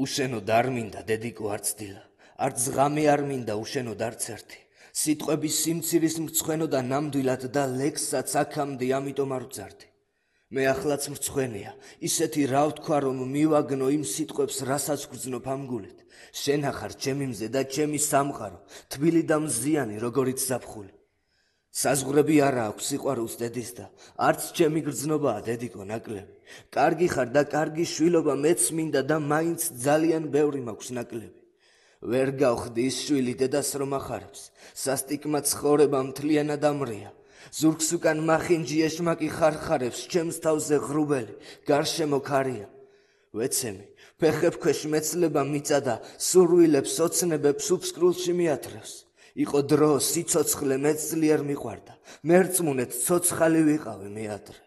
უშენო არ მინდა დედიკო არც დილა, არც ღამე არ მინდა უშენო არც ერთი. სიტყვების სიმცირის მრცხვენო და ნამდვილად და ლექსსაც აქამდე ამიტომ არ ვძარდი. მე ახლაც მრცხვენია, ისეთი რა ვთქვა რომ მივაგნო იმ სიტყვებს რასაც გვძნობ ამ გულით. შენ ახარ ჩემი მზე და ჩემი სამყარო, თბილი და მზიანი როგორიც ზაფხული. საზღვრები არა აქვს სიყვარულს დედის და არც ჩემი გრძნობაა დედიკო ნაკლები. კარგი ხარ და კარგი შვილობა მეც მინდა და მაინც ძალიან ბევრი მაქვს ნაკლები. ვერ გავხდი ის შვილი დედას რომ ახარებს, სასტიკმა ცხოვრება მთლიანად ამრია. ზურგს უკან მახინჯი ეშმაკი ხარხარებს, ჩემს თავზე ღრუბელი, გარშემო ქარია. ვეცემი, ფეხებ ქვეშ მეცლება მიწა და სურვილებს ოცნებებს უფსკრულში მიათრევს. იყო დრო, სიცოცხლე მეც ძლიერ მიყვარდა, მერწმუნეთ ცოცხალი ვიყავი მე ადრე.